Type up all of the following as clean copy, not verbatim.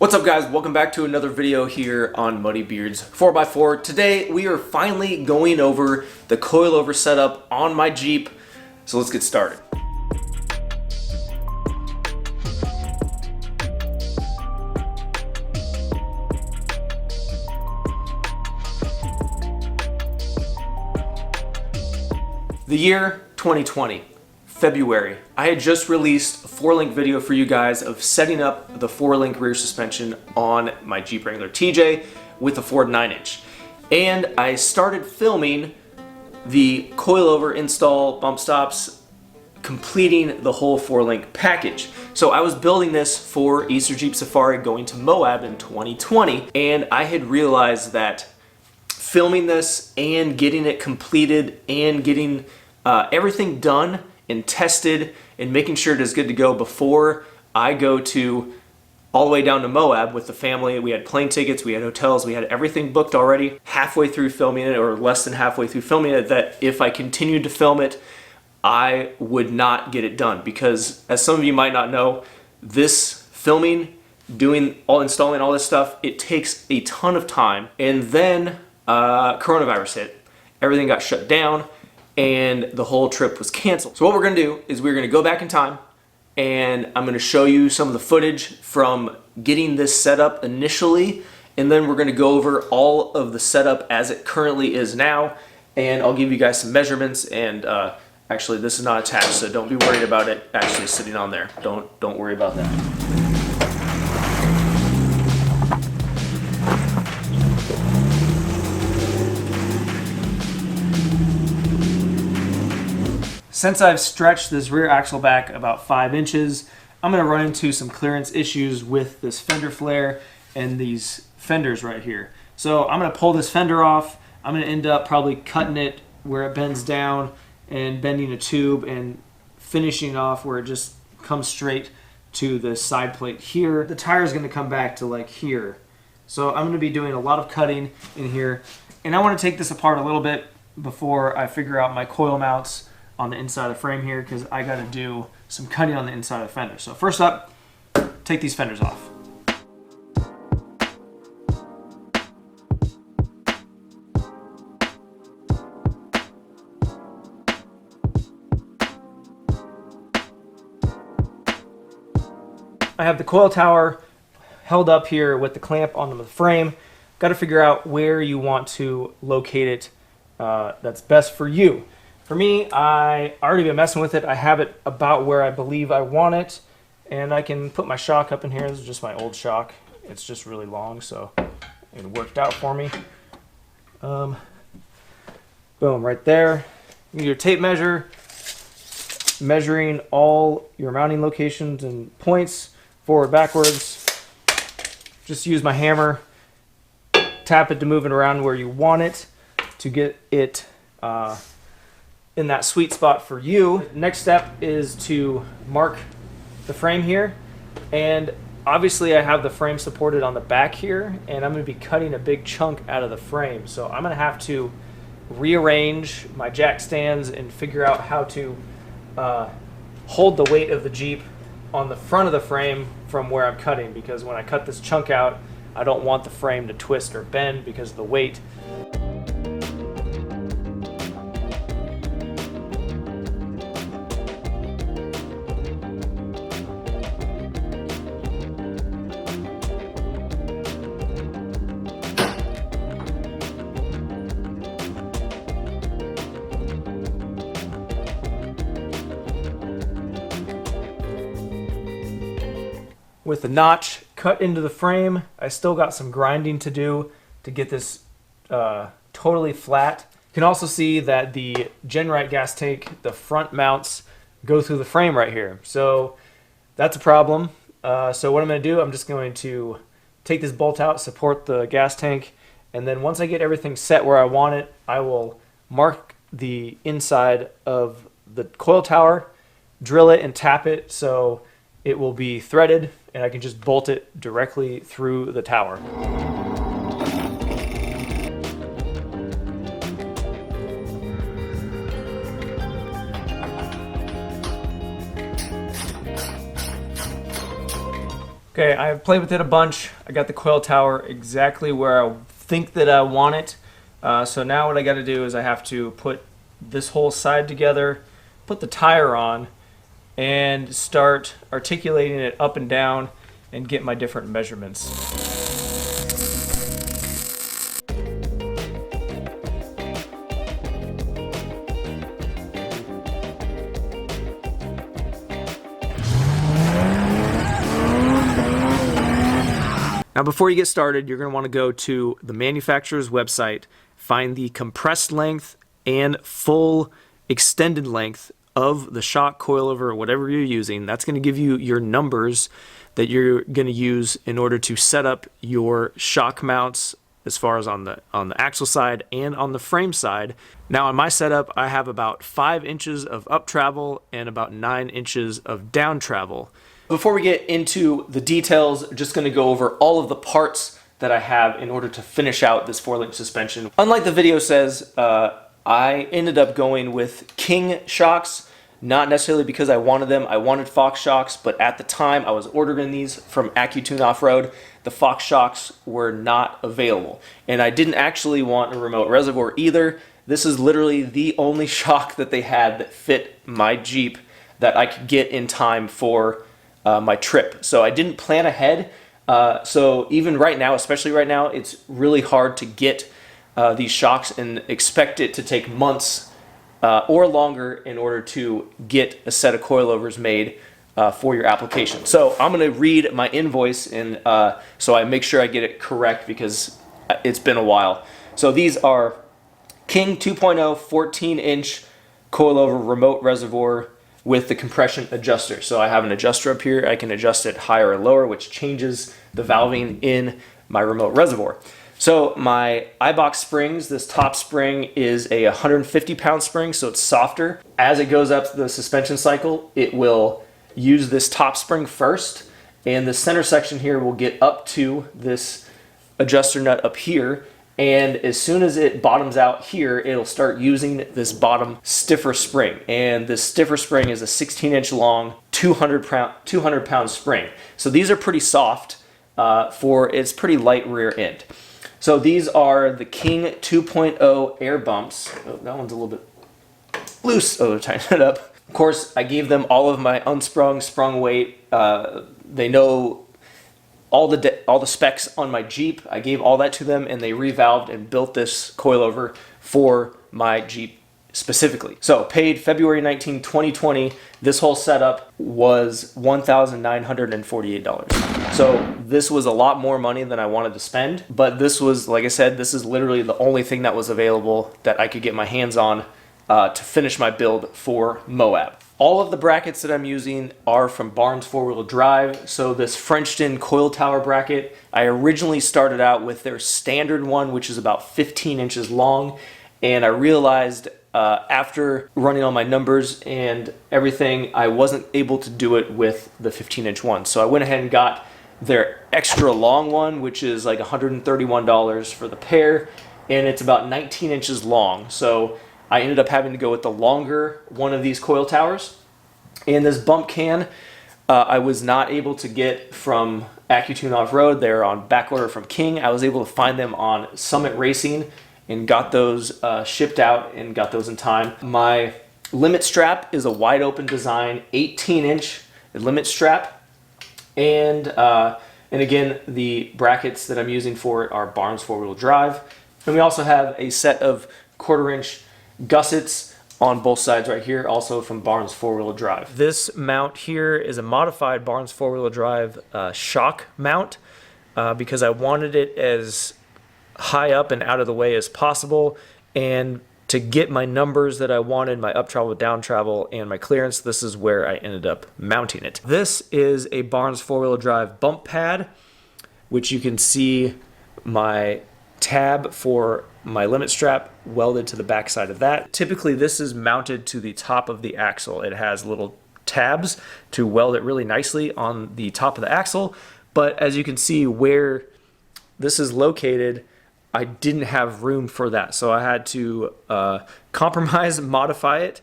What's up guys, welcome back to another video here on Muddy Beard's 4x4. Today we are finally going over the coilover setup on my Jeep, so let's get started. The year 2020. February. I had just released a 4-link video for you guys of setting up the 4-link rear suspension on my Jeep Wrangler TJ with a Ford 9-inch. And I started filming the coilover install bump stops, completing the whole 4-link package. So I was building this for Easter Jeep Safari going to Moab in 2020, and I had realized that filming this and getting it completed and getting everything done and tested and making sure it is good to go before I go to all the way down to Moab with the family. We had plane tickets, we had hotels, we had everything booked already. Halfway through filming it, or less than halfway through filming it, that if I continued to film it, I would not get it done, because as some of you might not know, this filming, installing all this stuff, it takes a ton of time. And then coronavirus hit, everything got shut down, and the whole trip was canceled. So what we're gonna do is we're gonna go back in time, and I'm gonna show you some of the footage from getting this set up initially, and then we're gonna go over all of the setup as it currently is now, and I'll give you guys some measurements. And actually this is not attached, so don't be worried about it actually sitting on there. Don't worry about that. Since I've stretched this rear axle back about 5 inches, I'm going to run into some clearance issues with this fender flare and these fenders right here. So I'm going to pull this fender off. I'm going to end up probably cutting it where it bends down and bending a tube and finishing it off where it just comes straight to the side plate here. The tire is going to come back to like here. So I'm going to be doing a lot of cutting in here. And I want to take this apart a little bit before I figure out my coil mounts on the inside of the frame here, because I got to do some cutting on the inside of the fender. So first up, take these fenders off. I have the coil tower held up here with the clamp on the frame. Got to figure out where you want to locate it that's best for you. For me, I already been messing with it. I have it about where I believe I want it, and I can put my shock up in here. This is just my old shock. It's just really long, so it worked out for me. Boom, right there. You need your tape measure, measuring all your mounting locations and points, forward, backwards. Just use my hammer, tap it to move it around where you want it to get it in that sweet spot for you. Next step is to mark the frame here, and obviously I have the frame supported on the back here, and I'm going to be cutting a big chunk out of the frame, so I'm going to have to rearrange my jack stands and figure out how to hold the weight of the Jeep on the front of the frame from where I'm cutting, because when I cut this chunk out, I don't want the frame to twist or bend because of the weight. With the notch cut into the frame, I still got some grinding to do to get this totally flat. You can also see that the Genrite gas tank, the front mounts go through the frame right here. So that's a problem. So what I'm going to do, I'm just going to take this bolt out, support the gas tank, and then once I get everything set where I want it, I will mark the inside of the coil tower, drill it and tap it so it will be threaded, and I can just bolt it directly through the tower. Okay, I've played with it a bunch. I got the coil tower exactly where I think that I want it. So now what I got to do is I have to put this whole side together, put the tire on, and start articulating it up and down and get my different measurements. Now before you get started, you're going to want to go to the manufacturer's website, find the compressed length and full extended length of the shock, coilover, or whatever you're using. That's going to give you your numbers that you're going to use in order to set up your shock mounts as far as on the axle side and on the frame side. Now on my setup, I have about 5 inches of up travel and about 9 inches of down travel. Before we get into the details, just going to go over all of the parts that I have in order to finish out this 4-link suspension. Unlike the video says, I ended up going with King shocks, not necessarily because I wanted them. I wanted Fox shocks, but at the time I was ordering these from AccuTune Off-Road. The Fox shocks were not available. And I didn't actually want a remote reservoir either. This is literally the only shock that they had that fit my Jeep that I could get in time for my trip. So I didn't plan ahead. So even right now, especially right now, it's really hard to get these shocks and expect it to take months or longer in order to get a set of coilovers made for your application. So I'm going to read my invoice and so I make sure I get it correct because it's been a while. So these are King 2.0 14-inch coilover remote reservoir with the compression adjuster. So I have an adjuster up here. I can adjust it higher or lower, which changes the valving in my remote reservoir. So my iBox springs, this top spring is a 150-pound spring, so it's softer. As it goes up the suspension cycle, it will use this top spring first, and the center section here will get up to this adjuster nut up here, and as soon as it bottoms out here, it'll start using this bottom stiffer spring. And this stiffer spring is a 16-inch long, 200-pound spring. So these are pretty soft for its pretty light rear end. So these are the King 2.0 air bumps. Oh, that one's a little bit loose. Oh, they're tightening it up. Of course, I gave them all of my unsprung, sprung weight. They know all the specs on my Jeep. I gave all that to them, and they revalved and built this coilover for my Jeep specifically. So paid February 19, 2020. This whole setup was $1,948. So this was a lot more money than I wanted to spend, but this was, like I said, this is literally the only thing that was available that I could get my hands on to finish my build for Moab. All of the brackets that I'm using are from Barnes 4-wheel drive. So this Frenchton coil tower bracket, I originally started out with their standard one, which is about 15 inches long. And I realized after running all my numbers and everything, I wasn't able to do it with the 15-inch one. So I went ahead and got their extra long one, which is like $131 for the pair. And it's about 19 inches long. So I ended up having to go with the longer one of these coil towers. And this bump can, I was not able to get from AccuTune Off-Road. They're on back order from King. I was able to find them on Summit Racing and got those shipped out and got those in time. My limit strap is a wide open design, 18-inch limit strap. And again, the brackets that I'm using for it are Barnes 4-wheel drive. And we also have a set of 1/4-inch gussets on both sides right here, also from Barnes 4-wheel drive. This mount here is a modified Barnes 4-wheel drive shock mount because I wanted it as high up and out of the way as possible, and to get my numbers that I wanted, my up travel, down travel, and my clearance, this is where I ended up mounting it. This is a Barnes 4-wheel drive bump pad, which you can see my tab for my limit strap welded to the back side of that. Typically this is mounted to the top of the axle. It has little tabs to weld it really nicely on the top of the axle, but as you can see where this is located, I didn't have room for that. So I had to compromise, modify it,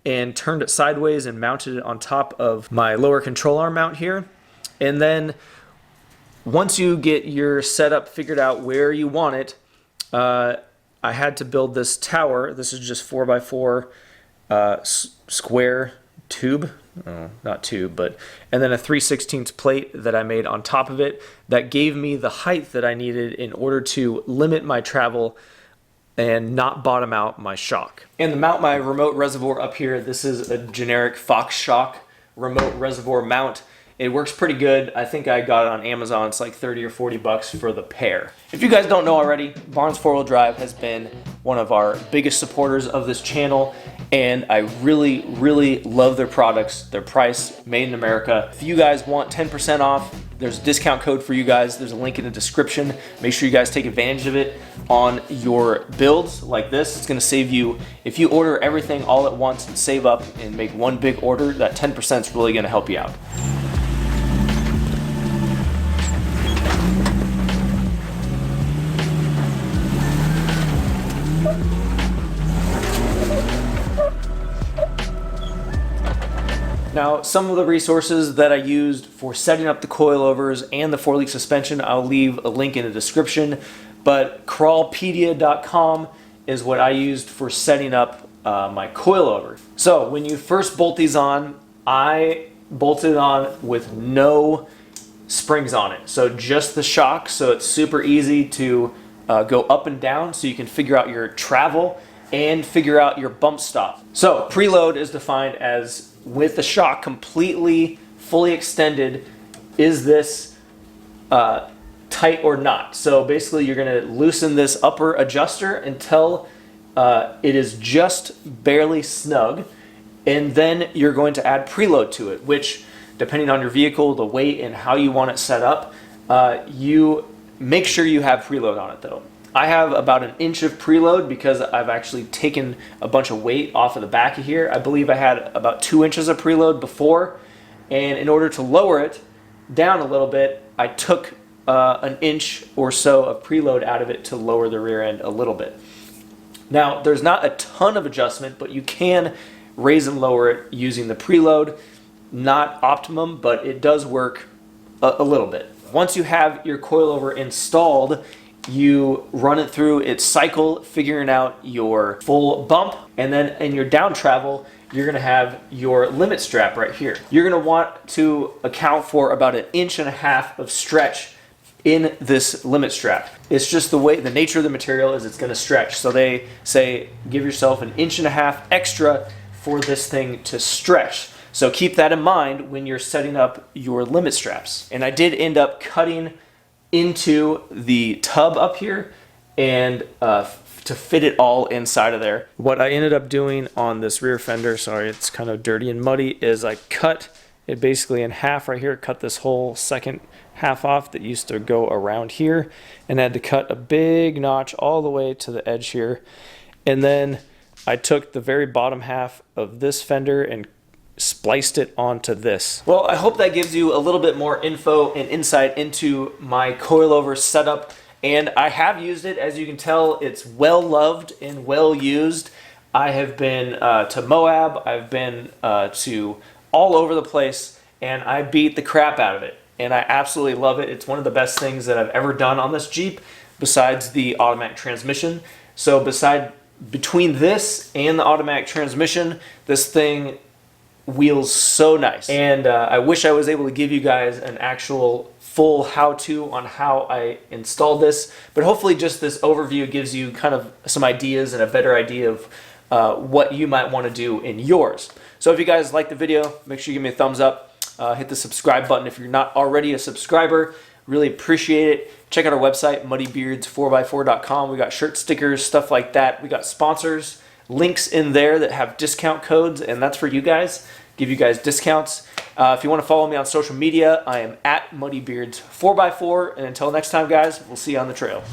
and turned it sideways and mounted it on top of my lower control arm mount here. And then once you get your setup figured out where you want it, I had to build this tower. This is just 4x4 square tube, not tube, but, and then a 3/16 plate that I made on top of it that gave me the height that I needed in order to limit my travel and not bottom out my shock. And to mount my remote reservoir up here, this is a generic Fox Shock remote reservoir mount. It works pretty good. I think I got it on Amazon. It's like 30 or 40 bucks for the pair. If you guys don't know already, Barnes 4-Wheel Drive has been one of our biggest supporters of this channel, and I really, really love their products, their price, made in America. If you guys want 10% off, there's a discount code for you guys. There's a link in the description. Make sure you guys take advantage of it on your builds like this. It's gonna save you, if you order everything all at once and save up and make one big order, that 10% is really gonna help you out. Now, some of the resources that I used for setting up the coilovers and the 4-link suspension, I'll leave a link in the description, but crawlpedia.com is what I used for setting up my coilover. So when you first bolt these on, I bolted on with no springs on it. So just the shock, so it's super easy to go up and down so you can figure out your travel and figure out your bump stop. So preload is defined as with the shock completely fully extended, is this tight or not? So basically you're gonna loosen this upper adjuster until it is just barely snug, and then you're going to add preload to it, which depending on your vehicle, the weight, and how you want it set up, you make sure you have preload on it though. I have about 1 inch of preload because I've actually taken a bunch of weight off of the back of here. I believe I had about 2 inches of preload before, and in order to lower it down a little bit, I took 1 inch or so of preload out of it to lower the rear end a little bit. Now, there's not a ton of adjustment, but you can raise and lower it using the preload. Not optimum, but it does work a little bit. Once you have your coilover installed, you run it through its cycle, figuring out your full bump, and then in your down travel, you're gonna have your limit strap right here. You're gonna want to account for about 1.5 inches of stretch in this limit strap. It's just the way, the nature of the material is it's gonna stretch. So they say, give yourself 1.5 inches extra for this thing to stretch. So keep that in mind when you're setting up your limit straps. And I did end up cutting into the tub up here and to fit it all inside of there. What I ended up doing on this rear fender, sorry it's kind of dirty and muddy, is I cut it basically in half right here, cut this whole second half off that used to go around here, and had to cut a big notch all the way to the edge here. And then I took the very bottom half of this fender and spliced it onto this. Well, I hope that gives you a little bit more info and insight into my coilover setup, and I have used it. As you can tell, it's well loved and well used. I have been to Moab, I've been to all over the place, and I beat the crap out of it, and I absolutely love it. It's one of the best things that I've ever done on this Jeep besides the automatic transmission. So between this and the automatic transmission, this thing wheels so nice. And I wish I was able to give you guys an actual full how-to on how I installed this, but hopefully just this overview gives you kind of some ideas and a better idea of what you might want to do in yours. So if you guys like the video, make sure you give me a thumbs up, hit the subscribe button if you're not already a subscriber. Really appreciate it. Check out our website, muddybeards4x4.com. We got shirt stickers, stuff like that. We got sponsors, links in there that have discount codes, and that's for you guys. Give you guys discounts. If you want to follow me on social media, I am at muddybeards4x4. And until next time, guys, we'll see you on the trail.